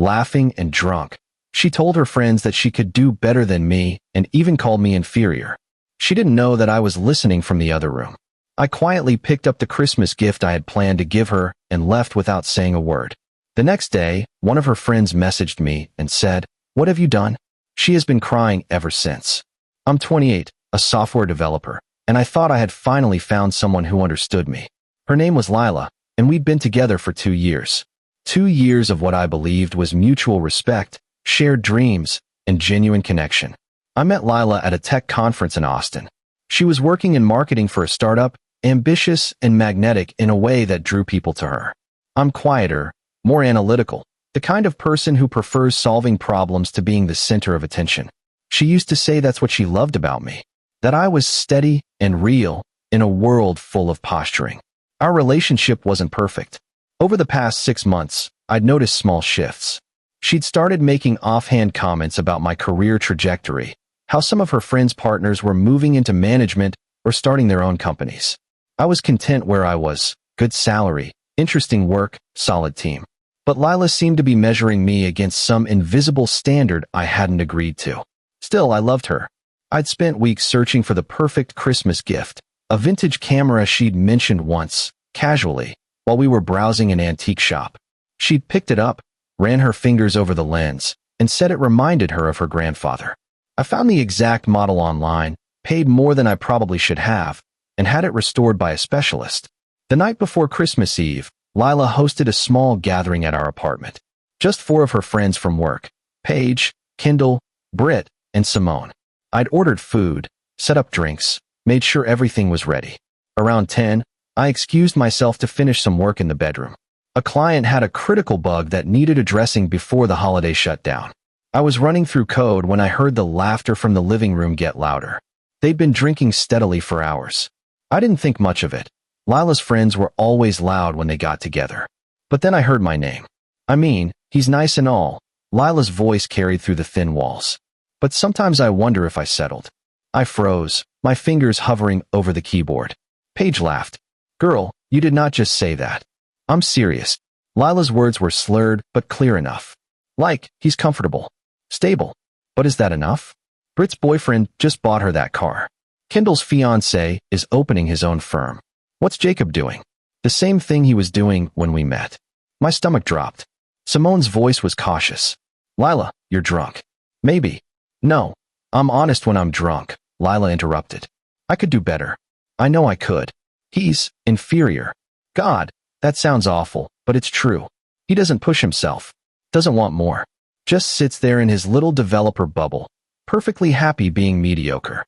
laughing and drunk. She told her friends that she could do better than me and even called me inferior. She didn't know that I was listening from the other room. I quietly picked up the Christmas gift I had planned to give her and left without saying a word. The next day, one of her friends messaged me and said, "What have you done?" She has been crying ever since. I'm 28, a software developer, and I thought I had finally found someone who understood me. Her name was Lila, and we'd been together for 2 years. 2 years of what I believed was mutual respect, shared dreams, and genuine connection. I met Lila at a tech conference in Austin. She was working in marketing for a startup, ambitious and magnetic in a way that drew people to her. I'm quieter, more analytical, the kind of person who prefers solving problems to being the center of attention. She used to say that's what she loved about me, that I was steady and real in a world full of posturing. Our relationship wasn't perfect. Over the past 6 months, I'd noticed small shifts. She'd started making offhand comments about my career trajectory, how some of her friends' partners were moving into management or starting their own companies. I was content where I was, good salary, interesting work, solid team. But Lila seemed to be measuring me against some invisible standard I hadn't agreed to. Still, I loved her. I'd spent weeks searching for the perfect Christmas gift, a vintage camera she'd mentioned once, casually, while we were browsing an antique shop. She'd picked it up, ran her fingers over the lens, and said it reminded her of her grandfather. I found the exact model online, paid more than I probably should have, and had it restored by a specialist. The night before Christmas Eve, Lila hosted a small gathering at our apartment. Just 4 of her friends from work, Paige, Kendall, Britt, and Simone. I'd ordered food, set up drinks, made sure everything was ready. Around 10, I excused myself to finish some work in the bedroom. A client had a critical bug that needed addressing before the holiday shutdown. I was running through code when I heard the laughter from the living room get louder. They'd been drinking steadily for hours. I didn't think much of it. Lila's friends were always loud when they got together. But then I heard my name. I mean, he's nice and all. Lila's voice carried through the thin walls. But sometimes I wonder if I settled. I froze, my fingers hovering over the keyboard. Paige laughed. "Girl, you did not just say that. I'm serious." Lila's words were slurred but clear enough. Like, he's comfortable. Stable. But is that enough? Britt's boyfriend just bought her that car. Kendall's fiancé is opening his own firm. What's Jacob doing? The same thing he was doing when we met. My stomach dropped. Simone's voice was cautious. "Lila, you're drunk." "Maybe." "No, I'm honest when I'm drunk," Lila interrupted. "I could do better. I know I could. He's inferior." God, that sounds awful, but it's true. He doesn't push himself. Doesn't want more. Just sits there in his little developer bubble, perfectly happy being mediocre.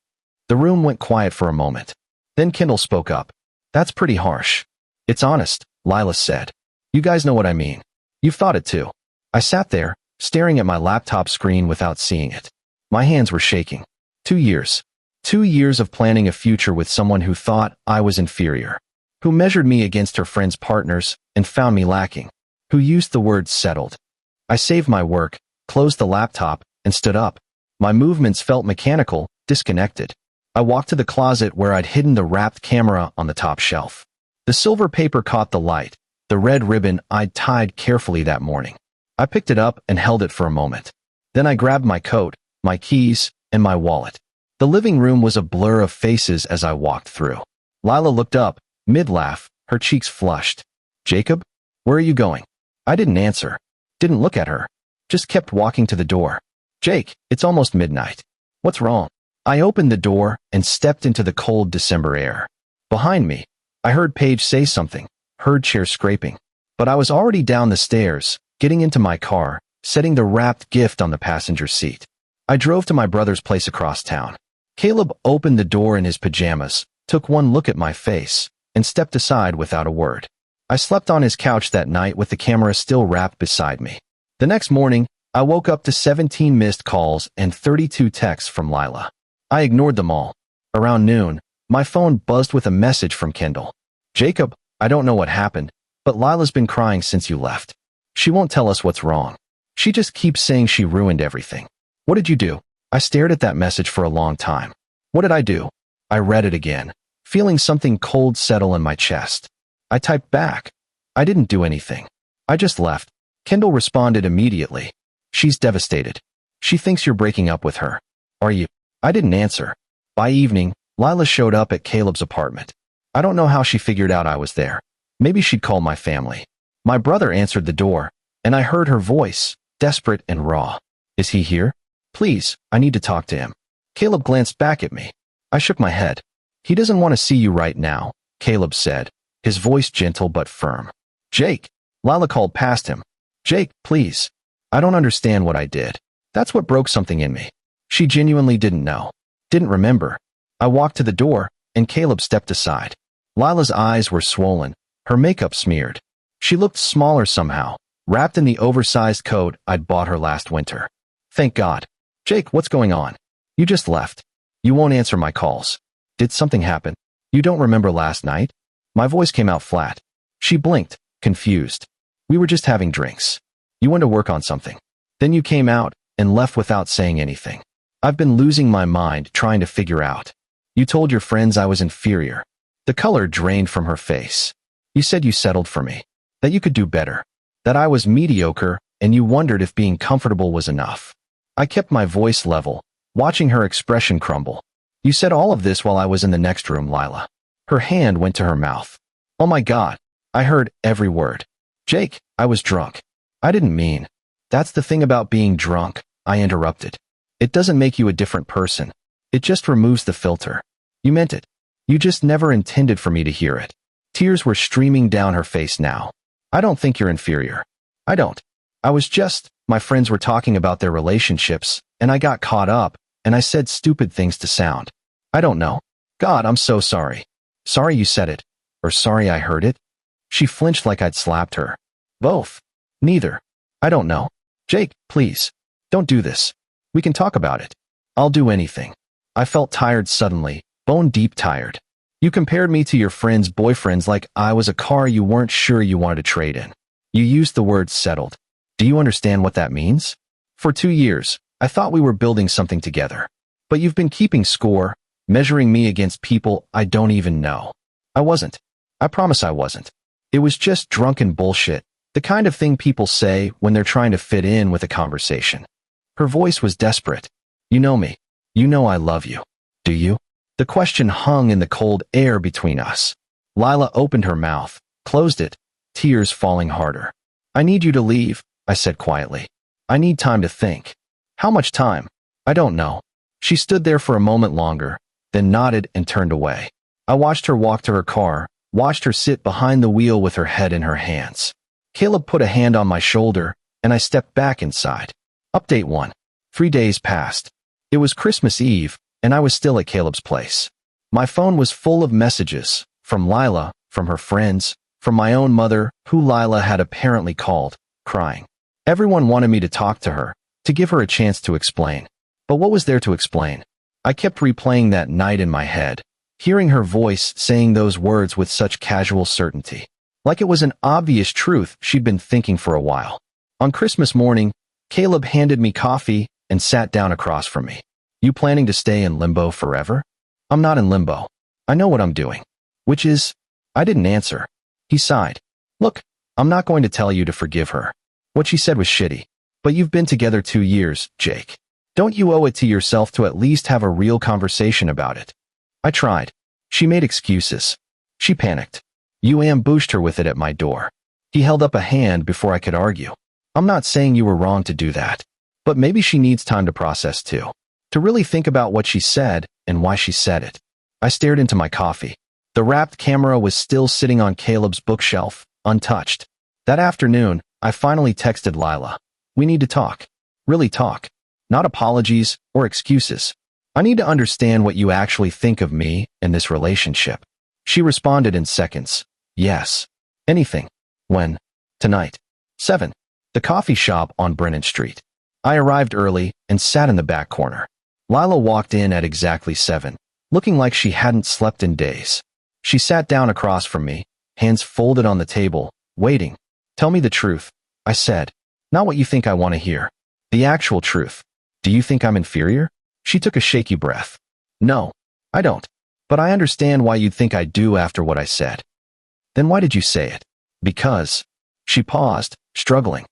The room went quiet for a moment. Then Kendall spoke up. "That's pretty harsh." "It's honest," Lila said. "You guys know what I mean. You've thought it too." I sat there, staring at my laptop screen without seeing it. My hands were shaking. 2 years. 2 years of planning a future with someone who thought I was inferior, who measured me against her friends' partners and found me lacking, who used the word settled. I saved my work, closed the laptop, and stood up. My movements felt mechanical, disconnected. I walked to the closet where I'd hidden the wrapped camera on the top shelf. The silver paper caught the light, the red ribbon I'd tied carefully that morning. I picked it up and held it for a moment. Then I grabbed my coat, my keys, and my wallet. The living room was a blur of faces as I walked through. Lila looked up, mid-laugh, her cheeks flushed. "Jacob, where are you going?" I didn't answer. Didn't look at her. Just kept walking to the door. "Jake, it's almost midnight. What's wrong?" I opened the door and stepped into the cold December air. Behind me, I heard Paige say something, heard chairs scraping. But I was already down the stairs, getting into my car, setting the wrapped gift on the passenger seat. I drove to my brother's place across town. Caleb opened the door in his pajamas, took one look at my face, and stepped aside without a word. I slept on his couch that night with the camera still wrapped beside me. The next morning, I woke up to 17 missed calls and 32 texts from Lila. I ignored them all. Around noon, my phone buzzed with a message from Kendall. "Jacob, I don't know what happened, but Lila's been crying since you left. She won't tell us what's wrong. She just keeps saying she ruined everything." "What did you do?" I stared at that message for a long time. What did I do? I read it again, feeling something cold settle in my chest. I typed back. "I didn't do anything. I just left. Kendall responded immediately. She's devastated. She thinks you're breaking up with her. Are you? I didn't answer. By evening, Lila showed up at Caleb's apartment. I don't know how she figured out I was there. Maybe she'd called my family. My brother answered the door, and I heard her voice, desperate and raw. Is he here? Please, I need to talk to him. Caleb glanced back at me. I shook my head. He doesn't want to see you right now, Caleb said, his voice gentle but firm. Jake, Lila called past him. Jake, please. I don't understand what I did. That's what broke something in me. She genuinely didn't know. Didn't remember. I walked to the door, and Caleb stepped aside. Lila's eyes were swollen, her makeup smeared. She looked smaller somehow, wrapped in the oversized coat I'd bought her last winter. Thank God. Jake, what's going on? You just left. You won't answer my calls. Did something happen? You don't remember last night? My voice came out flat. She blinked, confused. We were just having drinks. You went to work on something. Then you came out and left without saying anything. I've been losing my mind trying to figure out. You told your friends I was inferior. The color drained from her face. You said you settled for me, that you could do better, that I was mediocre, and you wondered if being comfortable was enough. I kept my voice level, watching her expression crumble. You said all of this while I was in the next room, Lila. Her hand went to her mouth. Oh my God. I heard every word. Jake, I was drunk. I didn't mean. That's the thing about being drunk, I interrupted. It doesn't make you a different person. It just removes the filter. You meant it. You just never intended for me to hear it. Tears were streaming down her face now. I don't think you're inferior. I don't. My friends were talking about their relationships, and I got caught up, and I said stupid things to sound. I don't know. God, I'm so sorry. Sorry you said it. Or sorry I heard it. She flinched like I'd slapped her. Both. Neither. I don't know. Jake, please. Don't do this. We can talk about it. I'll do anything. I felt tired suddenly, bone deep tired. You compared me to your friends' boyfriends like I was a car you weren't sure you wanted to trade in. You used the word settled. Do you understand what that means? For 2 years, I thought we were building something together. But you've been keeping score, measuring me against people I don't even know. I wasn't. I promise I wasn't. It was just drunken bullshit, the kind of thing people say when they're trying to fit in with a conversation. Her voice was desperate. You know me. You know I love you. Do you? The question hung in the cold air between us. Lila opened her mouth, closed it, tears falling harder. I need you to leave, I said quietly. I need time to think. How much time? I don't know. She stood there for a moment longer, then nodded and turned away. I watched her walk to her car, watched her sit behind the wheel with her head in her hands. Caleb put a hand on my shoulder, and I stepped back inside. Update 1. 3 days passed. It was Christmas Eve, and I was still at Caleb's place. My phone was full of messages, from Lila, from her friends, from my own mother, who Lila had apparently called, crying. Everyone wanted me to talk to her, to give her a chance to explain. But what was there to explain? I kept replaying that night in my head, hearing her voice saying those words with such casual certainty, like it was an obvious truth she'd been thinking for a while. On Christmas morning, Caleb handed me coffee and sat down across from me. You planning to stay in limbo forever? I'm not in limbo. I know what I'm doing. Which is, I didn't answer. He sighed. Look, I'm not going to tell you to forgive her. What she said was shitty. But you've been together 2 years, Jake. Don't you owe it to yourself to at least have a real conversation about it? I tried. She made excuses. She panicked. You ambushed her with it at my door. He held up a hand before I could argue. I'm not saying you were wrong to do that. But maybe she needs time to process too. To really think about what she said and why she said it. I stared into my coffee. The wrapped camera was still sitting on Caleb's bookshelf, untouched. That afternoon, I finally texted Lila. We need to talk. Really talk. Not apologies or excuses. I need to understand what you actually think of me and this relationship. She responded in seconds. Yes. Anything. When? Tonight. 7. The coffee shop on Brennan Street. I arrived early and sat in the back corner. Lila walked in at exactly 7, looking like she hadn't slept in days. She sat down across from me, hands folded on the table, waiting. Tell me the truth, I said. Not what you think I want to hear. The actual truth. Do you think I'm inferior? She took a shaky breath. No, I don't. But I understand why you'd think I do after what I said. Then why did you say it? Because. She paused, struggling.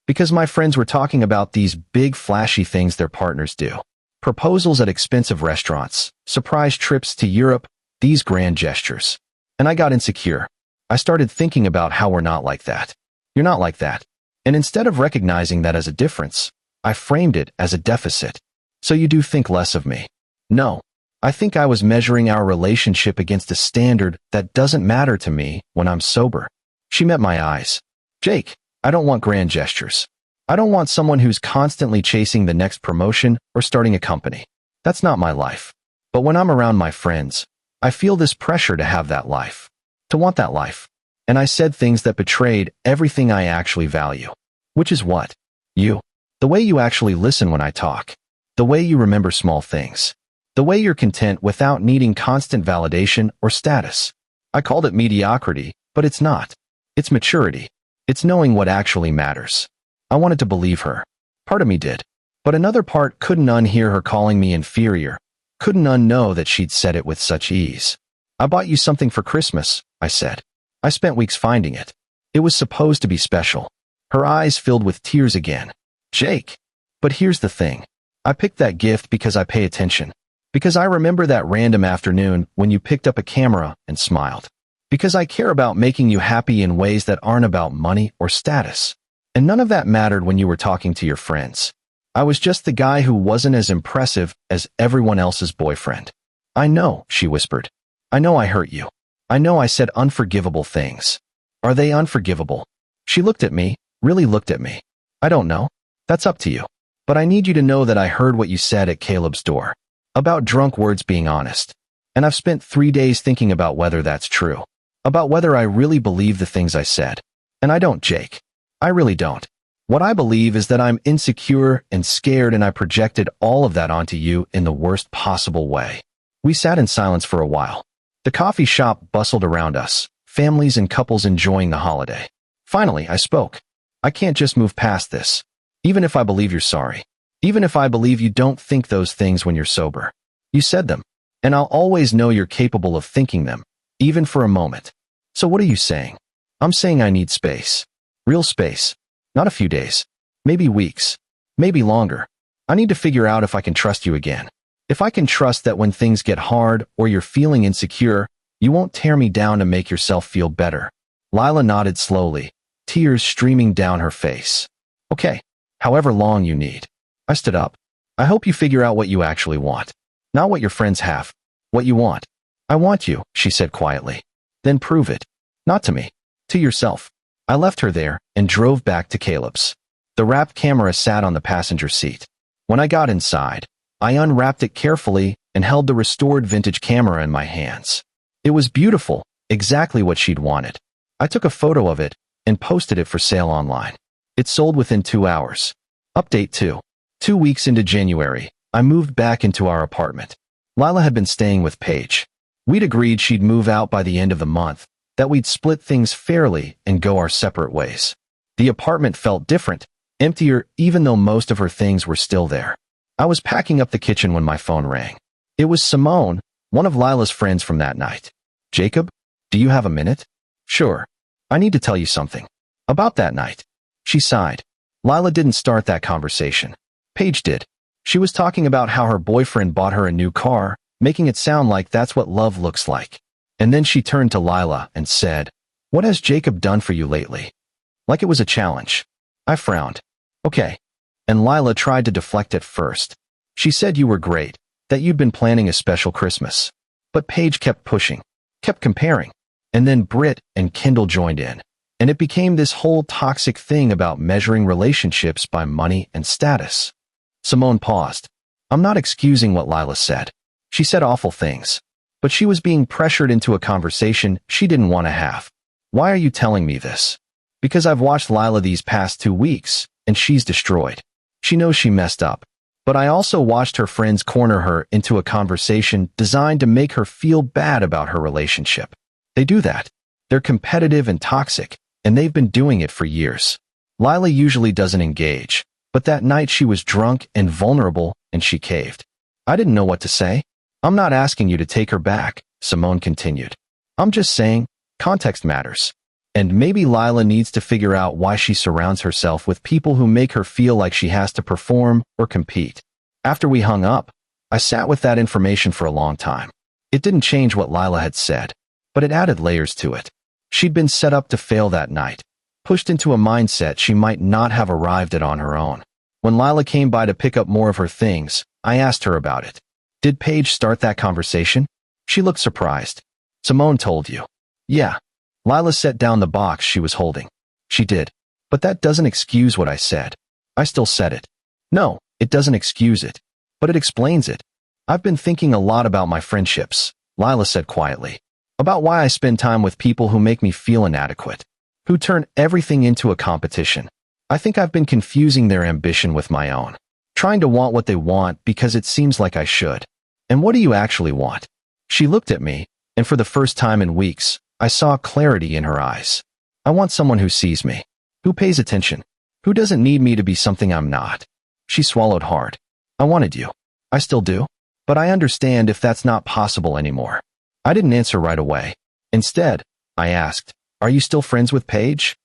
Because my friends were talking about these big flashy things their partners do. Proposals at expensive restaurants, surprise trips to Europe, these grand gestures. And I got insecure. I started thinking about how we're not like that. You're not like that. And instead of recognizing that as a difference, I framed it as a deficit. So you do think less of me? No. I think I was measuring our relationship against a standard that doesn't matter to me when I'm sober. She met my eyes. Jake, I don't want grand gestures. I don't want someone who's constantly chasing the next promotion or starting a company. That's not my life. But when I'm around my friends, I feel this pressure to have that life, to want that life. And I said things that betrayed everything I actually value. Which is what? You. The way you actually listen when I talk. The way you remember small things. The way you're content without needing constant validation or status. I called it mediocrity, but it's not. It's maturity. It's knowing what actually matters. I wanted to believe her. Part of me did. But another part couldn't unhear her calling me inferior. Couldn't unknow that she'd said it with such ease. I bought you something for Christmas, I said. I spent weeks finding it. It was supposed to be special. Her eyes filled with tears again. Jake. But here's the thing. I picked that gift because I pay attention. Because I remember that random afternoon when you picked up a camera and smiled. Because I care about making you happy in ways that aren't about money or status. And none of that mattered when you were talking to your friends. I was just the guy who wasn't as impressive as everyone else's boyfriend. I know, she whispered. I know I hurt you. I know I said unforgivable things. Are they unforgivable? She looked at me, really looked at me. I don't know. That's up to you. But I need you to know that I heard what you said at Caleb's door. About drunk words being honest. And I've spent 3 days thinking about whether that's true. About whether I really believe the things I said. And I don't, Jake. I really don't. What I believe is that I'm insecure and scared, and I projected all of that onto you in the worst possible way. We sat in silence for a while. The coffee shop bustled around us, families and couples enjoying the holiday. Finally, I spoke. I can't just move past this. Even if I believe you're sorry. Even if I believe you don't think those things when you're sober. You said them. And I'll always know you're capable of thinking them, even for a moment. So what are you saying? I'm saying I need space. Real space. Not a few days. Maybe weeks. Maybe longer. I need to figure out if I can trust you again. If I can trust that when things get hard or you're feeling insecure, you won't tear me down to make yourself feel better. Lila nodded slowly, tears streaming down her face. Okay. However long you need. I stood up. I hope you figure out what you actually want. Not what your friends have. What you want. I want you, she said quietly. Then prove it. Not to me. To yourself. I left her there and drove back to Caleb's. The wrapped camera sat on the passenger seat. When I got inside, I unwrapped it carefully and held the restored vintage camera in my hands. It was beautiful, exactly what she'd wanted. I took a photo of it and posted it for sale online. It sold within 2 hours. Update 2. 2 weeks into January, I moved back into our apartment. Lila had been staying with Paige. We'd agreed she'd move out by the end of the month, that we'd split things fairly and go our separate ways. The apartment felt different, emptier, even though most of her things were still there. I was packing up the kitchen when my phone rang. It was Simone, one of Lila's friends from that night. Jacob, do you have a minute? Sure. I need to tell you something. About that night. She sighed. Lila didn't start that conversation. Paige did. She was talking about how her boyfriend bought her a new car, making it sound like that's what love looks like. And then she turned to Lila and said, "What has Jacob done for you lately?" Like it was a challenge. I frowned. Okay. And Lila tried to deflect at first. She said you were great, that you'd been planning a special Christmas. But Paige kept pushing, kept comparing. And then Britt and Kendall joined in. And it became this whole toxic thing about measuring relationships by money and status. Simone paused. I'm not excusing what Lila said. She said awful things. But she was being pressured into a conversation she didn't want to have. Why are you telling me this? Because I've watched Lila these past 2 weeks, and she's destroyed. She knows she messed up. But I also watched her friends corner her into a conversation designed to make her feel bad about her relationship. They do that. They're competitive and toxic, and they've been doing it for years. Lila usually doesn't engage, but that night she was drunk and vulnerable, and she caved. I didn't know what to say. I'm not asking you to take her back, Simone continued. I'm just saying, context matters. And maybe Lila needs to figure out why she surrounds herself with people who make her feel like she has to perform or compete. After we hung up, I sat with that information for a long time. It didn't change what Lila had said, but it added layers to it. She'd been set up to fail that night, pushed into a mindset she might not have arrived at on her own. When Lila came by to pick up more of her things, I asked her about it. Did Paige start that conversation? She looked surprised. Simone told you. Yeah. Lila set down the box she was holding. She did. But that doesn't excuse what I said. I still said it. No, it doesn't excuse it. But it explains it. I've been thinking a lot about my friendships, Lila said quietly. About why I spend time with people who make me feel inadequate. Who turn everything into a competition. I think I've been confusing their ambition with my own. Trying to want what they want because it seems like I should. And what do you actually want? She looked at me, and for the first time in weeks, I saw clarity in her eyes. I want someone who sees me, who pays attention, who doesn't need me to be something I'm not. She swallowed hard. I wanted you. I still do. But I understand if that's not possible anymore. I didn't answer right away. Instead, I asked, are you still friends with Paige?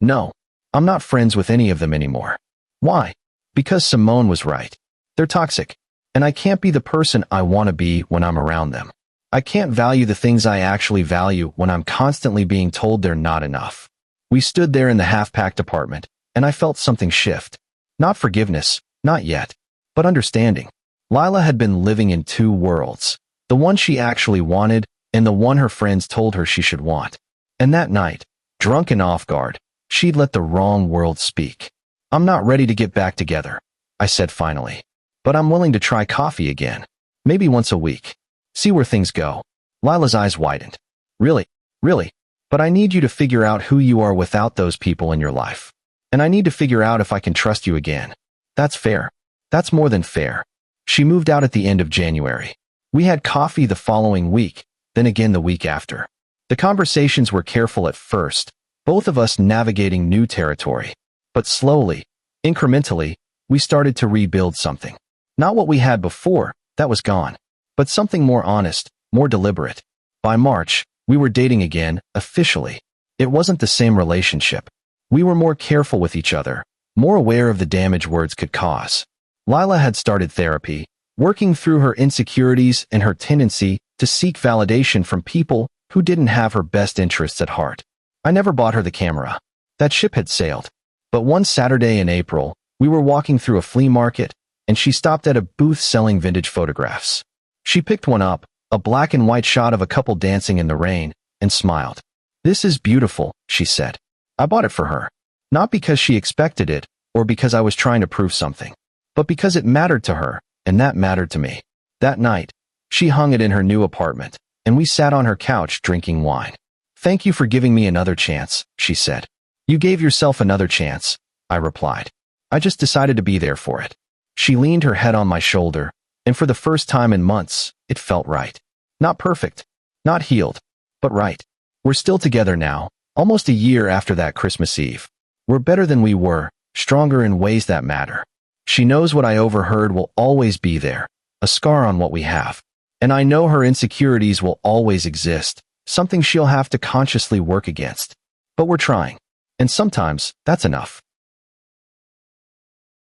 No, I'm not friends with any of them anymore. Why? Because Simone was right. They're toxic, and I can't be the person I want to be when I'm around them. I can't value the things I actually value when I'm constantly being told they're not enough. We stood there in the half-packed apartment, and I felt something shift. Not forgiveness, not yet, but understanding. Lila had been living in two worlds, the one she actually wanted and the one her friends told her she should want. And that night, drunk and off guard, she'd let the wrong world speak. I'm not ready to get back together, I said finally. But I'm willing to try coffee again. Maybe once a week. See where things go. Lila's eyes widened. Really? Really? But I need you to figure out who you are without those people in your life. And I need to figure out if I can trust you again. That's fair. That's more than fair. She moved out at the end of January. We had coffee the following week, then again the week after. The conversations were careful at first, both of us navigating new territory. But slowly, incrementally, we started to rebuild something. Not what we had before, that was gone. But something more honest, more deliberate. By March, we were dating again, officially. It wasn't the same relationship. We were more careful with each other, more aware of the damage words could cause. Lila had started therapy, working through her insecurities and her tendency to seek validation from people who didn't have her best interests at heart. I never bought her the camera. That ship had sailed. But one Saturday in April, we were walking through a flea market, and she stopped at a booth selling vintage photographs. She picked one up, a black and white shot of a couple dancing in the rain, and smiled. This is beautiful, she said. I bought it for her. Not because she expected it, or because I was trying to prove something, but because it mattered to her, and that mattered to me. That night, she hung it in her new apartment, and we sat on her couch drinking wine. Thank you for giving me another chance, she said. You gave yourself another chance, I replied. I just decided to be there for it. She leaned her head on my shoulder, and for the first time in months, it felt right. Not perfect, not healed, but right. We're still together now, almost a year after that Christmas Eve. We're better than we were, stronger in ways that matter. She knows what I overheard will always be there, a scar on what we have. And I know her insecurities will always exist, something she'll have to consciously work against. But we're trying. And sometimes, that's enough.